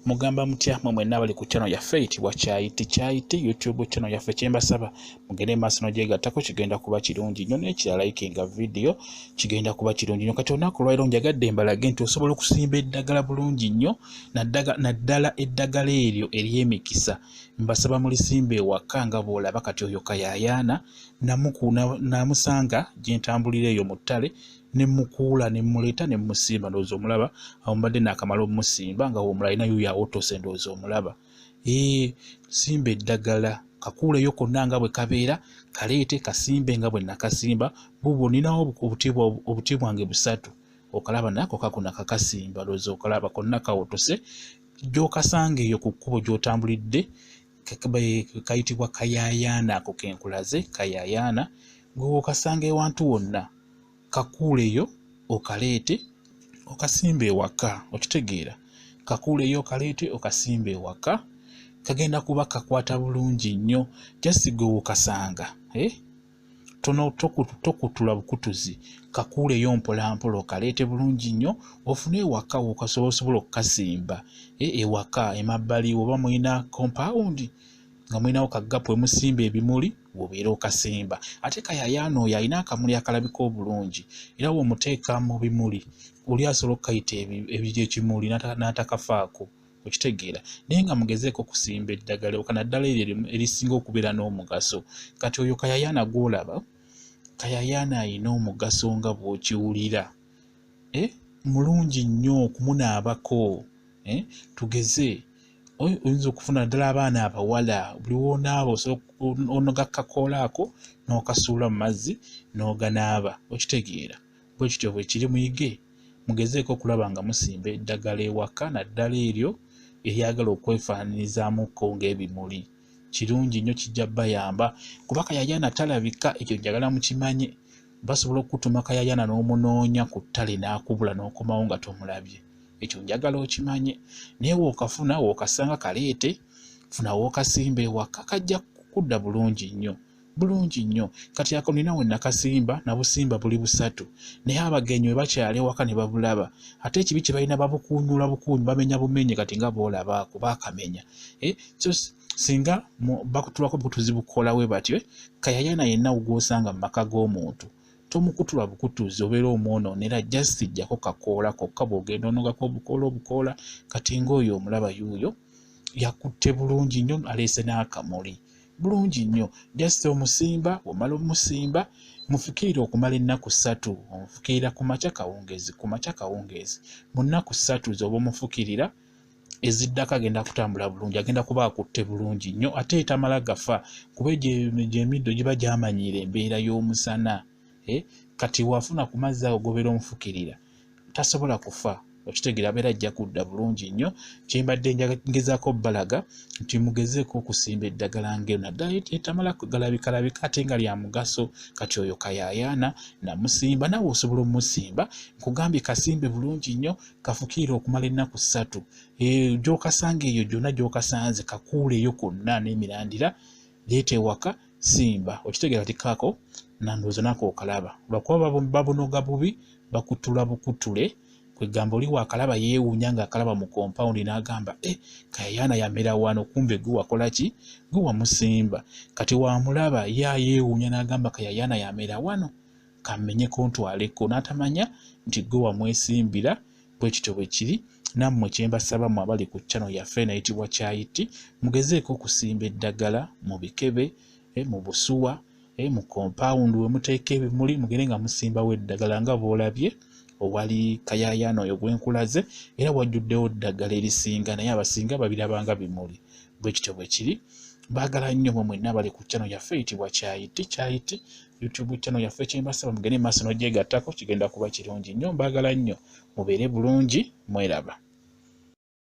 mugamba mutya mwe mwenna bali ku channel yaffe eyitibwa Kyayiti YouTube channel yaffe kyembasaba mugende maaso n'ogyegattako kigenda kuba kirungi nnyo n'ekirala likinga video kigenda kuba kirungi nnyo kati olunaku olwaleero njagadde mbalage nti osobola okusimba eddagala bulungi nnyo naddala eddagala eryo ery'emikisa mbasaba mu Lisimbe Ewaka nga bw'olaba kati oyo Kayaayana namusanga gye ntambulira eyo mu ttale ne mukuula ne muleeta ne musimba ndowooza omulaba awo mbadde naakamala omusimba nga omulala alinayo yaawotose ndowooza omulaba simba eddagala kakuuleyo konna nga bwe kabeera kaleete kasimbe nga bwe nakasimba buubwo ninawo obuti bwange busatu okalaba nako kakuna kakasimba ndowooza okalaba konna kawotose gy'okasanga eyo ku kkubo gy'otambulidde kayitibwa Kayaayana ako kenkulaze Kayaayana ng'okasanga ewantu wonna kakuuleyo okaleete okasimba ewaka okitegeera kakuuleyo okaleete okasimba ewaka kagenda kuba kakwata bulungi nnyo jasiga okasanga tono tokutula bukutuzi kakuuleyo mpolampola okaleete bulungi nnyo ofune ewaka okasobola okukasimba ewaka emabbali oba mulina compound nga mulinawo kaggapu emusimba ebimuli obeera okasimba ate Kayaayana oyo alina akamuli akalabika obulungi era bw'omuteeka mu bimuli oli asobola okukayita ebiri ekimuli n'atakafaako okitegeera naye nga mugezeeko okusimba eddagala okanaddala eryo erisinga okubeera n'omugaso kati oyo Kayaayana gw'olaba Kayaayana alina omugaso nga bw'okiwulira mulungi nnyo okumunaabako tugeze oyinza okufuna ddala abaana abawala buli wonaaba osobola onoga kakoola ako n'okasuula mu mazzi n'oganaaba okitegeera bwe kityo bwe kiri muyige mugezeeko okulaba nga musimba eddagala ewaka naddala eryo eryagala okwefaananyizaamuko ng'ebimuli kirungi nnyo kijja bayamba kuba Kayaayana talabika ekyo njagala mukimanye basobola okutuma Kayaayana n'omunoonya ku ttale n'akubula n'okomawo nga tomulabye ekyo njagala okimanye naye wookafuna wookasanga kaleete funa wookasimba ewaka kajja kukudda bulungi nnyo kati ako nina we nakasimba nabusimba buli busatu naye abagenyi we bakyali ewaka ne babulaba ate ekibi kye balina babukuunyula bamenya bumenye kati nga boolabaako baakamenya so singa bakutulako bukutuzi bukola we batyo Kayaayana yenna gw'osanga mu maka g'omuntu tomukutula bukutuzi obeera omwonoonera just jjako kakoola kokka bw'ogenda onogako obukoola kati ng'oyo omulaba yuuyo yakutte bulungi nnyo aleese n'akamuli bulungi nnyo just omusimba omala omusimba mufukirire okumala ennaku 3 omufukirira ku makya kawungeezi mu nnaku 3 z'oba omufukirira eziddako agenda kutambula bulungi agenda kuba akutte bulungi nnyo ate etamala gafa kuba gy'emiddo giba gyamanyiira embeera y'omusana kati wafuna ku mazzi ago gobeera omufukirira tasobola kufa okitegeera abeera ajja kudda bulungi nnyo kyembadde ngezaako balaga nti mugezeeko okusimba eddagala ng'eno naddala etamala galabika ate nga lya mugaso kati oyo Kayaayana namusimba nawe osobola omusimba nkugambye kasimbe bulungi nnyo kafukirire okumala ennaku 3 gy'okasanga eyo gyonna gy'okasanze kakuuleyo konna n'emirandira leeta ewaka simba okitegeera kati kaako nandowooza nako okalaba lwakuba babunoga bubi bakutula bukutule kwegamba oli waakalaba yeewuunya ng'akalaba mu compound n'agamba Kayaayana yamera wano kumbe gwe wakola ki gwe wamusimba kati wamulaba yeewuunya n'agamba Kayaayana yamera wano kammenyeko ntwaleko n'atamanya nti gwe wamwesimbira bwe kityo bwe kiri nammwe kyembasaba mu abali ku channel yaffe nayitibwa Kyayiti mugezeeko okusimba eddagala mu bikebe mu busuwa mu compound we muteeka ebimuli mugende nga musimbawo eddagala nga bw'olabye owali Kayaayana oyo gwenkulaze era wajjuddewo ddagala erisinga naye abasinga babirabanga bimuli bwe kityo bwe kiri baagala nnyo mwe mwenna bali ku channel yaffe eyitibwa Kyayiti YouTube channel yaffe kyembasaba mugende maaso n'ogyegattako kigenda kuba kirungi nnyo mbaagala nnyo mubeere bulungi mweraba